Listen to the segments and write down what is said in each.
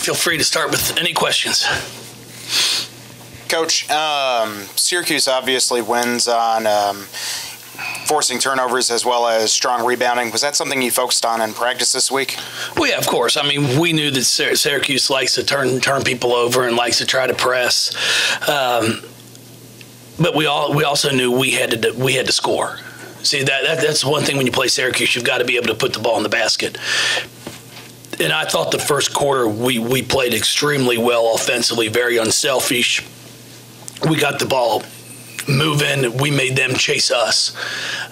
feel free to start with any questions. Coach, Syracuse obviously wins on forcing turnovers as well as strong rebounding. Was that something you focused on in practice this week? Well, yeah, of course. I mean, we knew that Syracuse likes to turn people over and likes to try to press, but we also knew we had to score. See, that's one thing when you play Syracuse, you've got to be able to put the ball in the basket. And I thought the first quarter we played extremely well offensively, very unselfish. We got the ball moving. We made them chase us.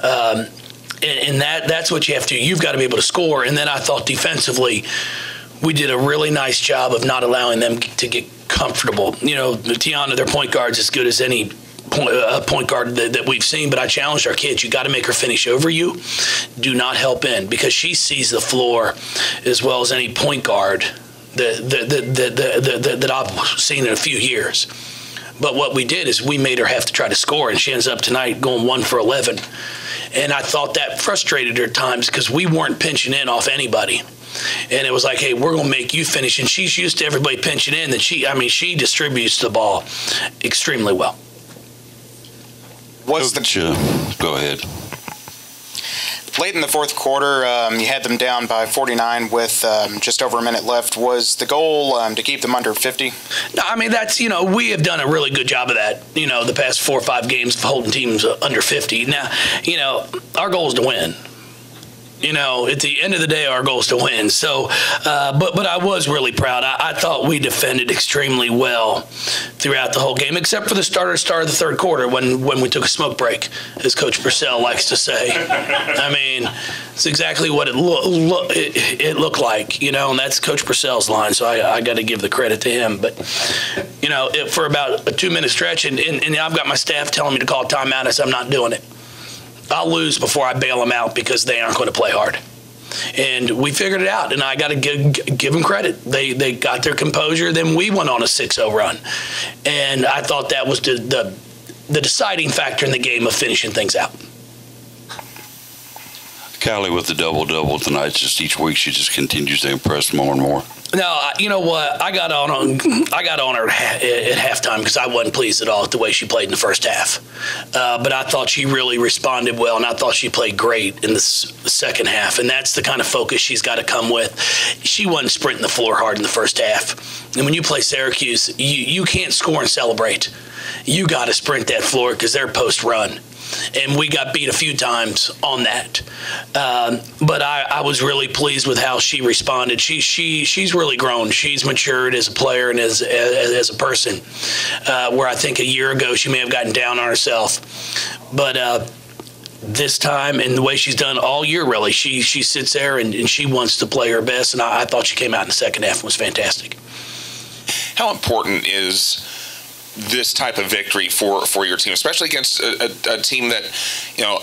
And that's what you have to do. You've got to be able to score. And then I thought defensively, we did a really nice job of not allowing them to get comfortable. You know, Tiana, their point guard's as good as any point guard that we've seen, but I challenged our kids. You got to make her finish over you. Do not help in, because she sees the floor as well as any point guard that I've seen in a few years. But what we did is we made her have to try to score, and she ends up tonight going 1 for 11. And I thought that frustrated her at times because we weren't pinching in off anybody. And it was like, hey, we're going to make you finish. And she's used to everybody pinching in. And she distributes the ball extremely well. Go ahead. Late in the fourth quarter, you had them down by 49 with just over a minute left. Was the goal to keep them under 50? No, I mean, that's, we have done a really good job of that, the past 4 or 5 games of holding teams under 50. Now, our goal is to win. At the end of the day, our goal is to win. So, but I was really proud. I thought we defended extremely well throughout the whole game, except for the start of the third quarter when we took a smoke break, as Coach Purcell likes to say. I mean, it's exactly what it looked like, and that's Coach Purcell's line. So I got to give the credit to him. But for about a 2-minute stretch, and I've got my staff telling me to call timeout. I said, I'm not doing it. I'll lose before I bail them out because they aren't going to play hard. And we figured it out, and I got to give them credit. They got their composure. Then we went on a 6-0 run. And I thought that was the deciding factor in the game of finishing things out. Callie with the double-double tonight. Just each week she just continues to impress more and more. No, you know what? I got on her at halftime because I wasn't pleased at all with the way she played in the first half. But I thought she really responded well, and I thought she played great in the second half. And that's the kind of focus she's got to come with. She wasn't sprinting the floor hard in the first half. And when you play Syracuse, you can't score and celebrate. You got to sprint that floor because they're post-run. And we got beat a few times on that. But I was really pleased with how she responded. She's really grown. She's matured as a player and as a person, where I think a year ago she may have gotten down on herself. But this time, and the way she's done all year, really, she sits there and she wants to play her best. And I thought she came out in the second half and was fantastic. How important is this type of victory for your team, especially against a team that,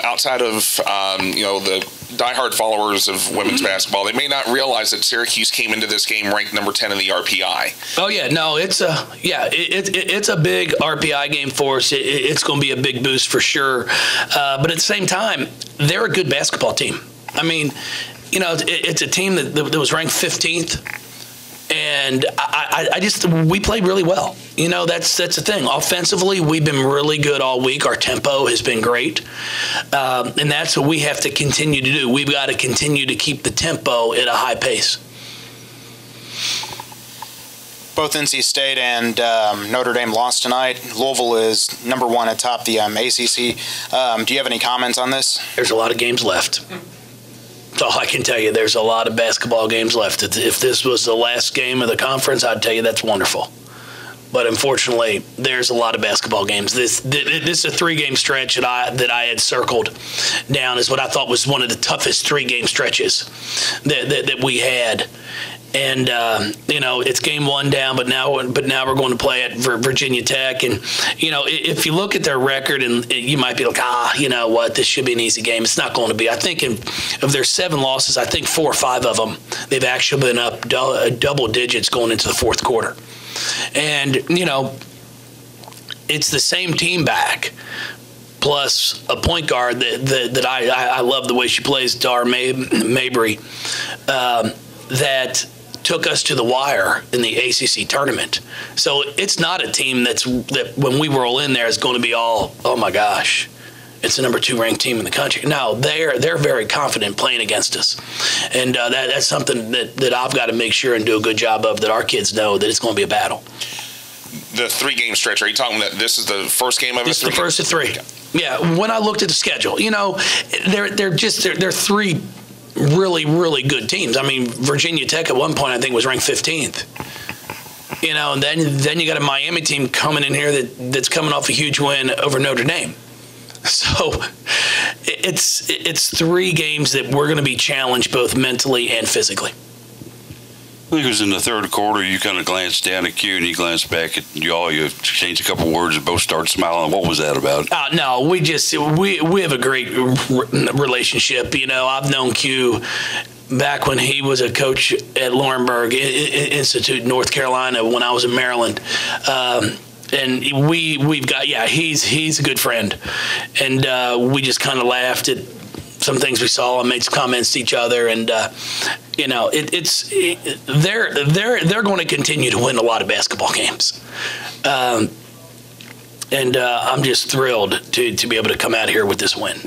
outside of, the diehard followers of women's basketball, they may not realize that Syracuse came into this game ranked number 10 in the RPI. Oh, yeah. No, it's a big RPI game for us. It's going to be a big boost for sure. But at the same time, they're a good basketball team. I mean, it's a team that was ranked 15th. And we played really well. That's the thing. Offensively, we've been really good all week. Our tempo has been great. And that's what we have to continue to do. We've got to continue to keep the tempo at a high pace. Both NC State and Notre Dame lost tonight. Louisville is number 1 atop the ACC. Do you have any comments on this? There's a lot of games left. That's all I can tell you. There's a lot of basketball games left. If this was the last game of the conference, I'd tell you that's wonderful. But unfortunately, there's a lot of basketball games. This is a 3-game stretch that I had circled down as what I thought was one of the toughest 3-game stretches that we had. And it's game 1 down, but now we're going to play at Virginia Tech. And if you look at their record, and you might be like, this should be an easy game. It's not going to be. I think of their 7 losses, I think 4 or 5 of them they've actually been up double digits going into the fourth quarter. And it's the same team back, plus a point guard that I love the way she plays, Dar Mabry, that took us to the wire in the ACC tournament. So it's not a team that when we roll in there is going to be all, oh my gosh, it's the number 2 ranked team in the country. No, they're very confident playing against us, and that's something that I've got to make sure and do a good job of, that our kids know that it's going to be a battle. The 3-game stretch, are you talking that this is the first game of it? It's the first of 3. Okay. Yeah, when I looked at the schedule, you know, they're 3 really, really good teams. I mean, Virginia Tech at one point I think was ranked 15th. You know, and then you got a Miami team coming in here that's coming off a huge win over Notre Dame. So it's 3 games that we're going to be challenged both mentally and physically. I think it was in the third quarter, you kind of glanced down at Q and he glanced back at y'all. You exchanged a couple words and both started smiling. What was that about? No, we have a great relationship. You know, I've known Q back when he was a coach at Laurinburg Institute in North Carolina when I was in Maryland. And we've got, he's a good friend. And we just kind of laughed at some things we saw and made some comments to each other, and you know, they're going to continue to win a lot of basketball games, and I'm just thrilled to be able to come out here with this win.